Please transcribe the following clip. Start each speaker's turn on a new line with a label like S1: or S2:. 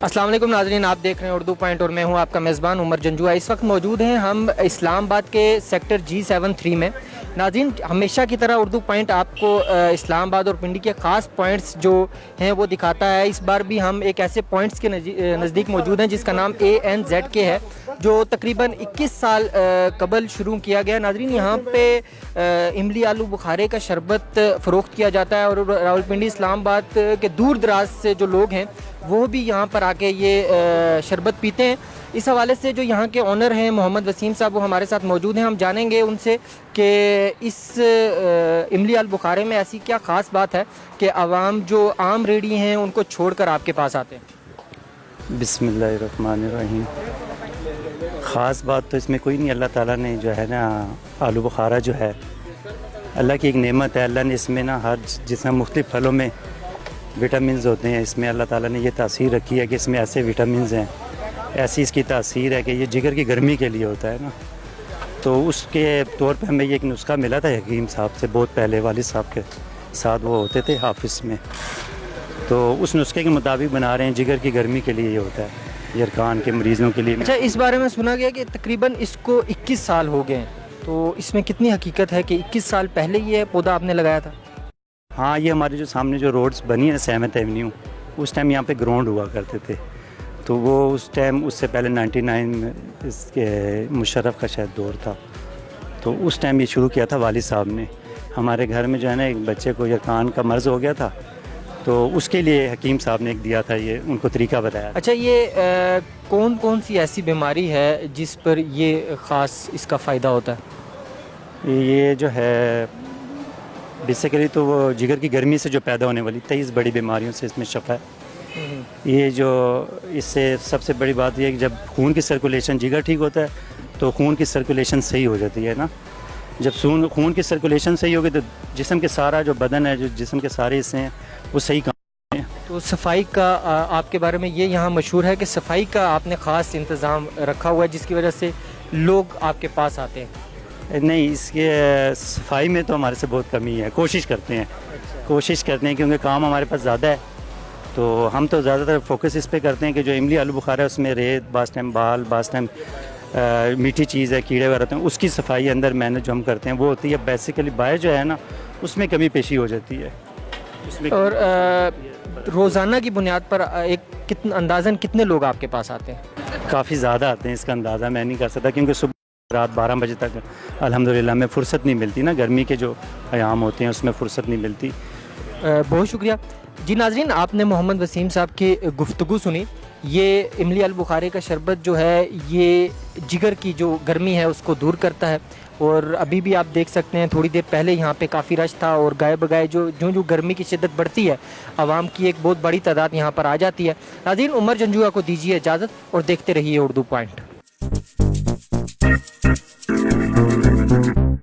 S1: अस्सलाम वालेकुम नाज़रीन, आप देख रहे हैं उर्दू पॉइंट और मैं हूं आपका मेज़बान उमर जंजुआ। इस वक्त मौजूद हैं हम इस्लामाबाद के सेक्टर G73 में। नाज़रीन, हमेशा की तरह उर्दू पॉइंट आपको इस्लामाबाद और पिंडी के ख़ास पॉइंट्स जो हैं वो दिखाता है। इस बार भी हम एक ऐसे पॉइंट्स के नज़दीक मौजूद हैं जिसका नाम ANZK है, जो तकरीबन 21 साल कबल शुरू किया गया। नाज़रीन, यहाँ पे इमली आलू बुखारे का शरबत फ़रोख्त किया जाता है और रावलपिंडी इस्लामाबाद के दूर दराज से जो लोग हैं वो भी यहाँ पर आके ये शरबत पीते हैं। इस हवाले से जो यहाँ के ऑनर हैं मोहम्मद वसीम साहब, वो हमारे साथ मौजूद हैं। हम जानेंगे उनसे कि इस इमली आलू बुखारे में ऐसी क्या ख़ास बात है कि आवाम जो आम रेडी हैं उनको छोड़कर आपके पास आते हैं।
S2: बिस्मिल्लाहिर्रहमानिर्रहीम। ख़ास बात तो इसमें कोई नहीं। अल्लाह ताला ने जो है ना आलू बुखारा जो है अल्लाह की एक नेमत है। अल्लाह ने इसमें ना हर जिसमें मुख्तलिफ़ फलों में विटामिन्स होते हैं, इसमें अल्लाह ताला ने ये तासीर रखी है कि इसमें ऐसे विटामिन्स हैं, ऐसी इसकी तासीर है कि ये जिगर की गर्मी के लिए होता है ना। तो उसके तौर पे हमें ये एक नुस्खा मिला था हकीम साहब से, बहुत पहले वालिद साहब के साथ वो होते थे हाफिज़ में। तो उस नुस्खे के मुताबिक बना रहे हैं। जिगर की गर्मी के लिए ये होता है, यरकान के मरीज़ों के लिए।
S1: अच्छा, इस बारे में सुना गया कि तकरीबन इसको 21 साल हो गए हैं, तो इसमें कितनी हकीकत है कि 21 साल पहले ये पौधा आपने लगाया था?
S2: हाँ, ये हमारे जो सामने जो रोड्स बनी है सहमत एवेन्यू, उस टाइम यहाँ पे ग्राउंड हुआ करते थे। तो वो उस टाइम उससे पहले 99 में इसके मुशर्रफ का शायद दौर था, तो उस टाइम ये शुरू किया था वालिद साहब ने। हमारे घर में जो है ना एक बच्चे को यरकान का मर्ज़ हो गया था, तो उसके लिए हकीम साहब ने एक दिया था, ये उनको तरीका बताया।
S1: अच्छा, ये कौन कौन सी ऐसी बीमारी है जिस पर ये ख़ास इसका फ़ायदा होता है?
S2: ये जो है बेसिकली तो वो जिगर की गर्मी से जो पैदा होने वाली 23 बड़ी बीमारियों से इसमें शफा है। ये जो इससे सबसे बड़ी बात ये है कि जब खून की सर्कुलेशन, जिगर ठीक होता है तो खून की सर्कुलेशन सही हो जाती है ना। जब खून की सर्कुलेशन सही होगी तो जिस्म के सारा जो बदन है, जो जिस्म के सारे हिस्से हैं वो सही काम हैं।
S1: तो सफाई का आपके बारे में ये यहाँ मशहूर है कि सफाई का आपने ख़ास इंतज़ाम रखा हुआ है जिसकी वजह से लोग आपके पास आते हैं।
S2: नहीं, इसके सफाई में तो हमारे से बहुत कमी है। कोशिश करते हैं क्योंकि काम हमारे पास ज़्यादा है, तो हम तो ज़्यादातर फोकस इस पे करते हैं कि जो इमली आलू बुखारा है उसमें रेत, बास टाइम बाल, बास टाइम मीठी चीज़ है, कीड़े वगैरह होते हैं, उसकी सफाई अंदर मैनेज जो हम करते हैं वो होती है। बेसिकली बाहर जो है ना उसमें कमी पेशी हो जाती है उसमें।
S1: और रोज़ाना की बुनियाद पर अंदाज़न कितने लोग आपके पास आते हैं?
S2: काफ़ी ज़्यादा आते हैं, इसका अंदाज़ा मैं नहीं कर सकता क्योंकि सुबह रात 12 बजे तक अल्हम्दुलिल्लाह में फ़ुर्सत नहीं मिलती ना, गर्मी के जो अयाम होते हैं उसमें फ़ुर्सत नहीं मिलती।
S1: बहुत शुक्रिया जी। नाज़रीन, आपने मोहम्मद वसीम साहब की गुफ्तगू सुनी। ये इमली आलू बुखारे का शरबत जो है ये जिगर की जो गर्मी है उसको दूर करता है। और अभी भी आप देख सकते हैं थोड़ी देर पहले यहाँ पे काफ़ी रश था और गाय बगाए जो गर्मी की शिद्दत बढ़ती है, आवाम की एक बहुत बड़ी तादाद यहाँ पर आ जाती है। नाज़रीन, उमर जंजुआ को दीजिए इजाज़त और देखते रहिए उर्दू पॉइंट।